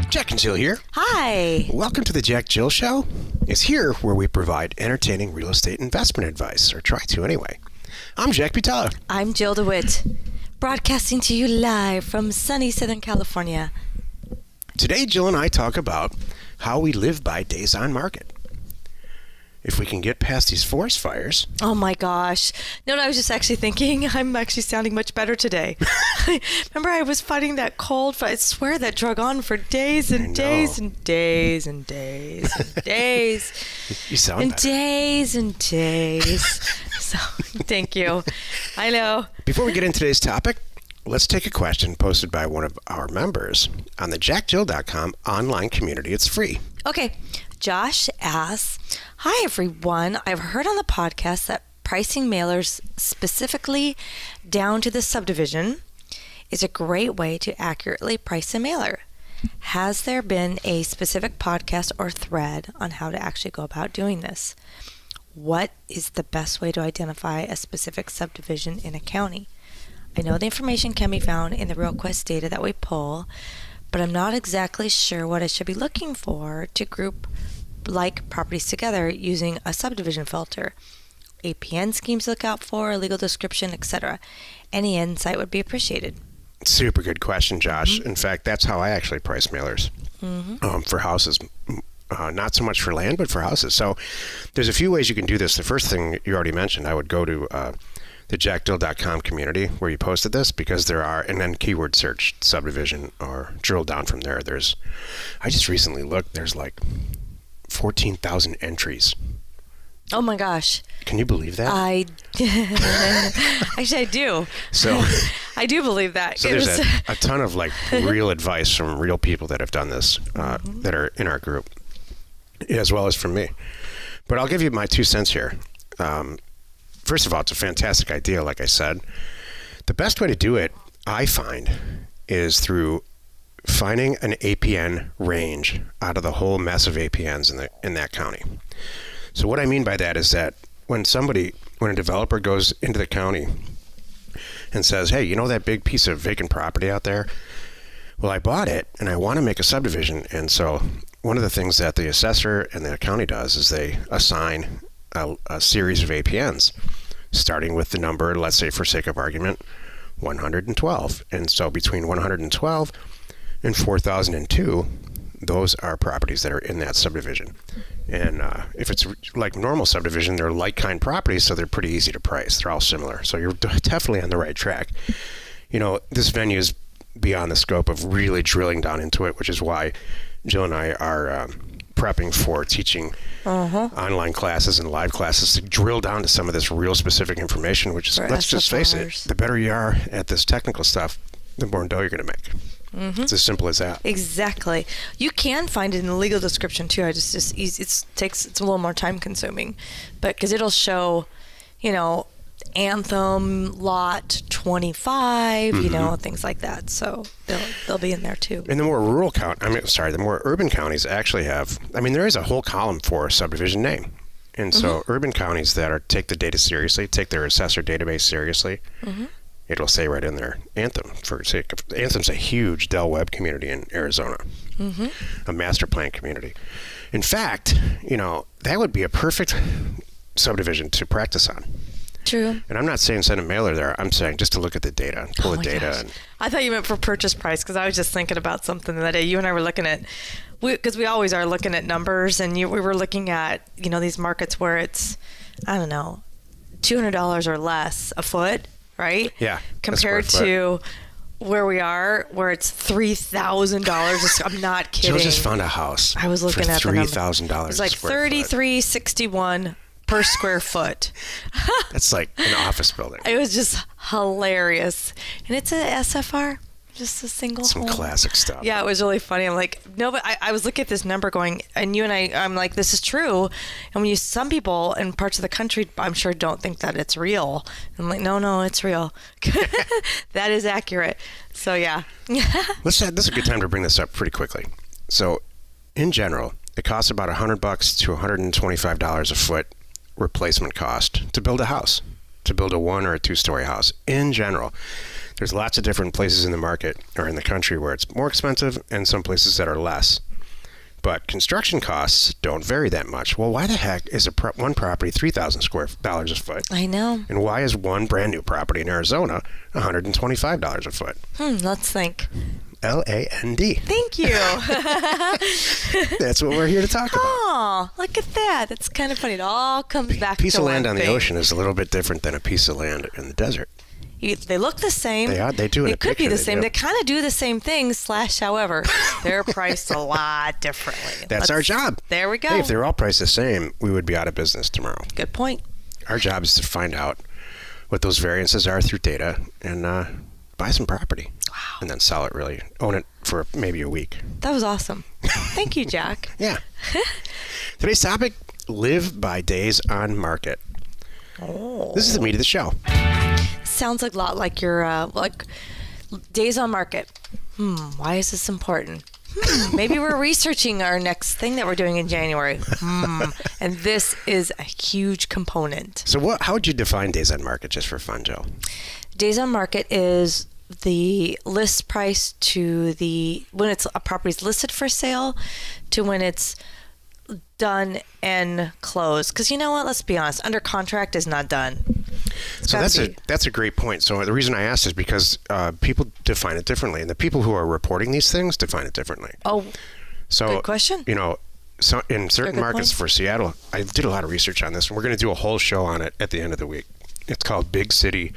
Jack and Jill here. Hi. Welcome to the Jack Jill Show. It's here where we provide entertaining real estate investment advice, or try to anyway. I'm Jack Butala. I'm Jill DeWit, broadcasting to you live from sunny Southern California. Today, Jill and I talk about how we live by days on market. If we can get past these forest fires. Oh my gosh. No, I was just actually thinking I'm actually sounding much better today. Remember I was fighting that cold, I swear that drug on for days and days and days and days and days. You sound and better. days and days. So, thank you. I know. Before we get into today's topic, let's take a question posted by one of our members on the jackjill.com online community. It's free. Okay. Josh asks, hi everyone. I've heard on the podcast that pricing mailers specifically down to the subdivision is a great way to accurately price a mailer. Has there been a specific podcast or thread on how to actually go about doing this? What is the best way to identify a specific subdivision in a county? I know the information can be found in the RealQuest data that we pull, but I'm not exactly sure what I should be looking for to group like properties together using a subdivision filter. APN schemes to look out for, legal description, etc. Any insight would be appreciated. Super good question, Josh. In fact, that's how I actually price mailers for houses. Not so much for land, but for houses. So there's a few ways you can do this. The first thing you already mentioned, I would go to the jackdill.com community where you posted this, because there are, and then keyword search subdivision or drill down from there. I just recently looked, there's like 14,000 entries. Oh my gosh. Can you believe that? Actually, I do. So I do believe that. So there's a ton of like real advice from real people that have done this that are in our group, as well as from me. But I'll give you my 2 cents here. First of all, it's a fantastic idea, like I said. The best way to do it, I find, is through finding an APN range out of the whole mess of APNs in that county. So what I mean by that is that when a developer goes into the county and says, hey, you know that big piece of vacant property out there? Well, I bought it and I want to make a subdivision. And so one of the things that the assessor and the county does is they assign a series of APNs, starting with the number, let's say for sake of argument, 112. And so between 112 and 4002, those are properties that are in that subdivision. And if it's like normal subdivision, they're like-kind properties, so they're pretty easy to price. They're all similar. So you're definitely on the right track. You know, this venue is beyond the scope of really drilling down into it, which is why Jill and I are prepping for teaching online classes and live classes to drill down to some of this real specific information, which is, let's just face it, the better you are at this technical stuff, the more dough you're going to make. It's as simple as that. Exactly. You can find it in the legal description too. It's a little more time consuming, but because it'll show, Anthem lot 25, things like that. So they'll be in there too. And the more the more urban counties actually have, there is a whole column for a subdivision name. And so urban counties that take the data seriously, take their assessor database seriously, it'll say right in there, Anthem. Anthem's a huge Del Webb community in Arizona, a master plan community. In fact, that would be a perfect subdivision to practice on. True. And I'm not saying send a mailer there. I'm saying just to look at the data, pull the data. Gosh. I thought you meant for purchase price, because I was just thinking about something that day. You and I were looking at, because we always are looking at numbers, and we were looking at, these markets where it's, I don't know, $200 or less a foot, right? Yeah. Compared to where we are, where it's $3,000. I'm not kidding. Jill just found a house. I was looking at $3,000. It's like $33.61 per square foot. That's like an office building. It was just hilarious. And it's a SFR, just a single home. Some classic stuff. Yeah, it was really funny. I'm like, no, but I was looking at this number going, and you and I'm like, this is true. And when some people in parts of the country, I'm sure, don't think that it's real. I'm like, no, it's real. That is accurate. So yeah. This is a good time to bring this up pretty quickly. So in general, it costs about $100 to $125 a foot replacement cost to build a house. to build a 1 or a 2-story house in general. There's lots of different places in the market or in the country where it's more expensive and some places that are less. But construction costs don't vary that much. Well, why the heck is one property $3,000 a foot? I know. And why is one brand new property in Arizona $125 a foot? Let's think. LAND. Thank you. That's what we're here to talk about. Oh, look at that. That's kind of funny. It all comes back to A piece of land one on thing. the ocean is a little bit different than a piece of land in the desert. They look the same. They are. They do. It could be the same. They kind of do the same things. However, they're priced a lot differently. That's our job. There we go. Hey, if they're all priced the same, we would be out of business tomorrow. Good point. Our job is to find out what those variances are through data and buy some property. Wow. And then sell it, really. Own it for maybe a week. That was awesome. Thank you, Jack. Yeah. Today's topic, live by days on market. Oh. This is the meat of the show. Sounds a lot like your days on market. Why is this important? Maybe we're researching our next thing that we're doing in January. And this is a huge component. So how would you define days on market, just for fun, Joe? Days on market is the list price to when it's a property's listed for sale to when it's done and closed. Because you know what? Let's be honest. Under contract is not done. So that's a great point. So the reason I asked is because people define it differently, and the people who are reporting these things define it differently. Oh, so good question. So in certain markets point. For Seattle, I did a lot of research on this, and we're going to do a whole show on it at the end of the week. It's called Big City.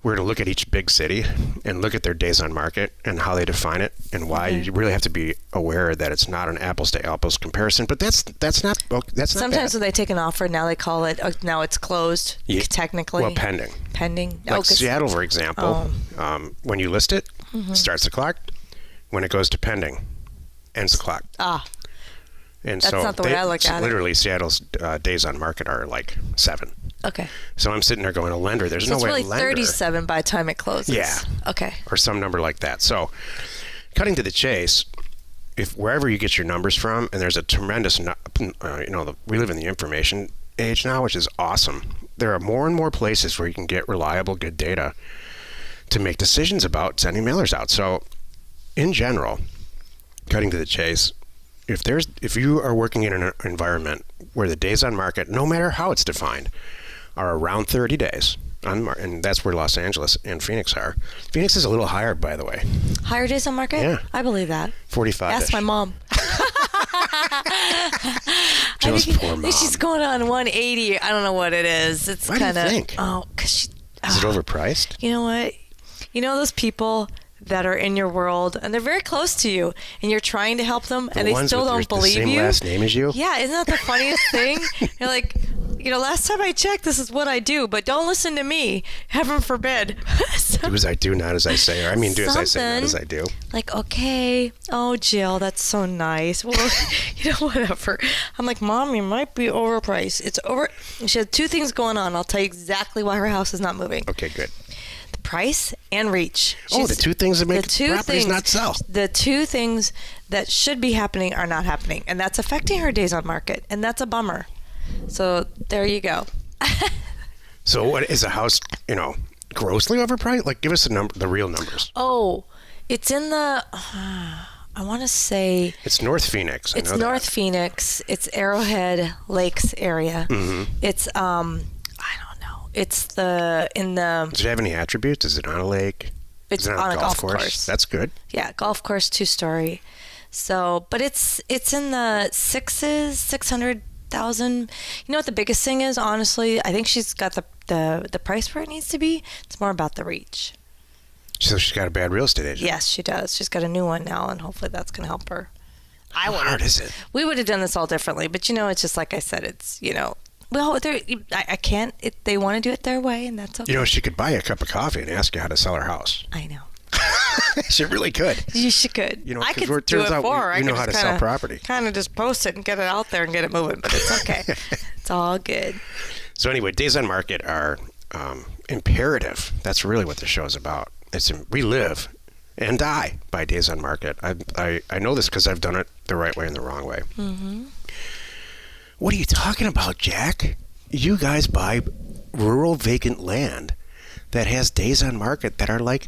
We're going to look at each big city and look at their days on market and how they define it and why you really have to be aware that it's not an apples to apples comparison. But that's not Sometimes bad. when they take an offer, now they call it, now it's closed, technically. Well, pending. Pending. Like Seattle, for example, when you list it, starts the clock. When it goes to pending, ends the clock. And that's not the way I look at it. Literally, Seattle's days on market are like 7. Okay. So I'm sitting there going, a lender, there's no way a lender. It's really 37 by the time it closes. Yeah. Okay. Or some number like that. So cutting to the chase, if wherever you get your numbers from, and there's a tremendous, we live in the information age now, which is awesome. There are more and more places where you can get reliable, good data to make decisions about sending mailers out. So in general, cutting to the chase, if you are working in an environment where the days on market, no matter how it's defined, are around 30 days, and that's where Los Angeles and Phoenix are. Phoenix is a little higher, by the way. Higher days on market? Yeah. I believe that. 45. Ask my mom. Joe's poor mom. She's going on 180. I don't know what it is. It's Why kind of. do you think? Oh, because she. Is it overpriced? You know what? You know those people that are in your world and they're very close to you and you're trying to help them and they still don't believe you. The same last name as you? Yeah, isn't that the funniest thing? You're like, last time I checked, this is what I do, but don't listen to me. Heaven forbid. Do as I do, not as I say. Or I mean, do as I say, not as I do. Like, okay, oh, Jill, that's so nice. Well, whatever. I'm like, Mom, you might be overpriced. It's over. She had 2 things going on. I'll tell you exactly why her house is not moving. Okay, good. Price and reach. The 2 things that make properties not sell. The 2 things that should be happening are not happening, and that's affecting her days on market, and that's a bummer. So there you go. So what is a house, grossly overpriced? Like, give us the real numbers. Oh, it's in the, I want to say. It's North Phoenix. It's North Phoenix. It's Arrowhead Lakes area. Mm-hmm. It's, I don't know. It's Does it have any attributes? Is it on a lake? It's on a golf course. That's good. Yeah, golf course, 2-story. So, but it's in the 600,000. You know what the biggest thing is? Honestly, I think she's got the price where it needs to be. It's more about the reach. So she's got a bad real estate agent. Yes, she does. She's got a new one now, and hopefully that's going to help her. How hard is it? We would have done this all differently, but it's just like I said. It's well, I can't. They want to do it their way, and that's okay. She could buy you a cup of coffee and ask you how to sell her house. I know. She really could. She could. I could do it for her. You know how to sell property. Kind of just post it and get it out there and get it moving, but it's okay. It's all good. So anyway, days on market are imperative. That's really what the show is about. We live and die by days on market. I know this because I've done it the right way and the wrong way. Mm-hmm. What are you talking about, Jack? You guys buy rural vacant land that has days on market that are like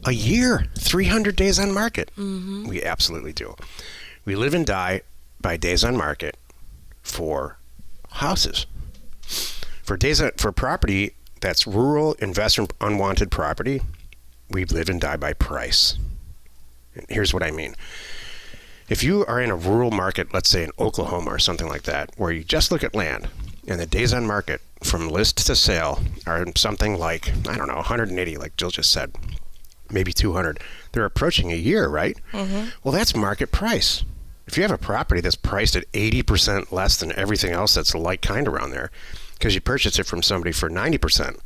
a year, 300 days on market. Mm-hmm. We absolutely do. We live and die by days on market for houses. For property that's rural, investor unwanted property, we live and die by price. And here's what I mean. If you are in a rural market, let's say in Oklahoma or something like that, where you just look at land and the days on market from list to sale are something like, I don't know, 180, like Jill just said, maybe 200. They're approaching a year, right? Mm-hmm. Well, that's market price. If you have a property that's priced at 80% less than everything else that's a like kind around there, because you purchased it from somebody for 90%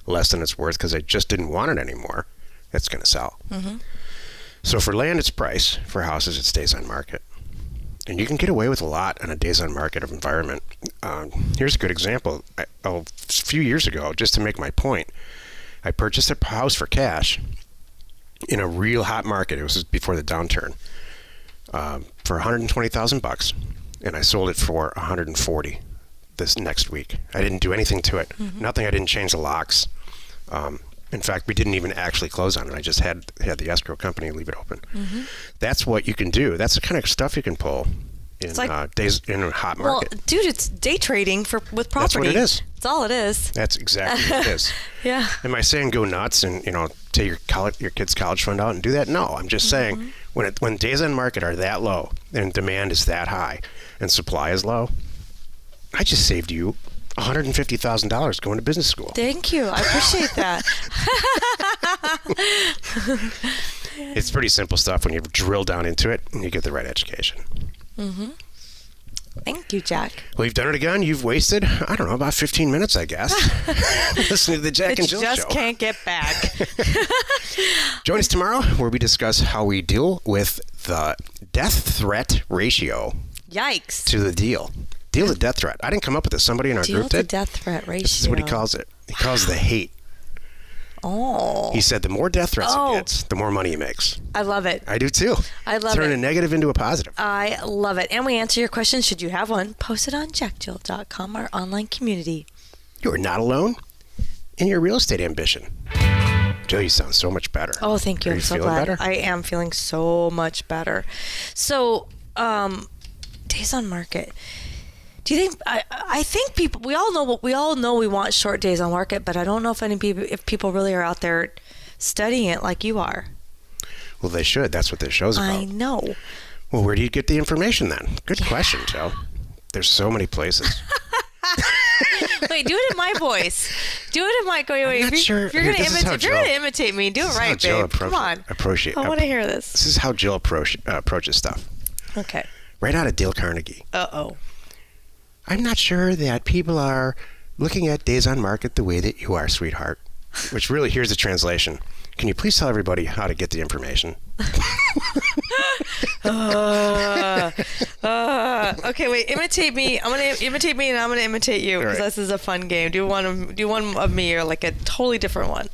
less than it's worth because they just didn't want it anymore, it's going to sell. Mm-hmm. So for land, it's price. For houses, it stays on market. And you can get away with a lot in a days on market of environment. Here's a good example. A few years ago, just to make my point, I purchased a house for cash in a real hot market. It was before the downturn, for $120,000, and I sold it for $140 this next week. I didn't do anything to it. Mm-hmm. Nothing. I didn't change the locks. In fact, we didn't even actually close on it. I just had the escrow company leave it open. Mm-hmm. That's what you can do. That's the kind of stuff you can pull in days in a hot market. Well, dude, it's day trading with property. That's what it is. That's all it is. That's exactly what it is. Yeah. Am I saying go nuts and take your kid's college fund out and do that? No, I'm just saying when days on market are that low and demand is that high and supply is low, I just saved you $150,000 going to business school. Thank you. I appreciate that. It's pretty simple stuff when you drill down into it and you get the right education. Mm-hmm. Thank you, Jack. Well, you've done it again. You've wasted, I don't know, about 15 minutes, I guess, listening to the Jack and Jill show. Just can't get back. Join us tomorrow where we discuss how we deal with the death threat ratio. Yikes. To the deal. Deal to death threat. I didn't come up with this. Somebody in our group did. Deal to death threat ratio. This is what he calls it. He calls it the hate. Oh. He said the more death threats he gets, the more money he makes. I love it. I do too. I love it. Turn a negative into a positive. I love it. And we answer your questions, should you have one. Post it on jackjill.com, our online community. You are not alone in your real estate ambition. Jill, you sound so much better. Oh, thank you. Are I'm you so feeling glad. better? I am feeling so much better. So, days on market. Do you think? I think people. We all know we want short days on market, but I don't know if people really are out there studying it like you are. Well, they should. That's what this show's about. I know. Well, where do you get the information then? Good question, Joe. There's so many places. Wait, do it in my voice. Do it in my. Wait. I'm not sure. If you're going to imitate me, do it right, babe. Come on. I want to hear this. This is how Jill approaches stuff. Okay. Right out of Dale Carnegie. Uh-oh. I'm not sure that people are looking at days on market the way that you are, sweetheart. Which really, here's the translation. Can you please tell everybody how to get the information? Okay, wait. Imitate me. I'm gonna imitate me, and I'm gonna imitate you because This is a fun game. Do one of me, or like a totally different one.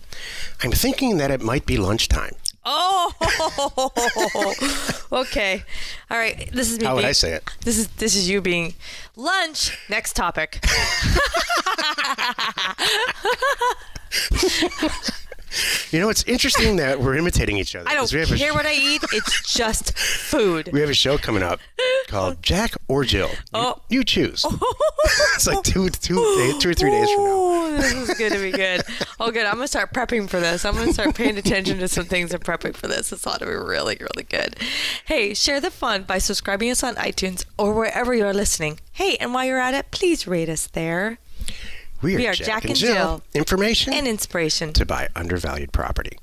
I'm thinking that it might be lunchtime. Oh, okay. All right. This is me. How would I say it? This is you being lunch. Next topic. You know, it's interesting that we're imitating each other. I don't care what I eat. It's just food. We have a show coming up called Jack or Jill. You choose. It's like two or 3 days from now. This is going to be good. Oh, good. I'm going to start prepping for this. I'm going to start paying attention to some things and prepping for this. It's ought to be really, really good. Hey, share the fun by subscribing us on iTunes or wherever you're listening. Hey, and while you're at it, please rate us there. We are Jack and Jill. Information and inspiration to buy undervalued property.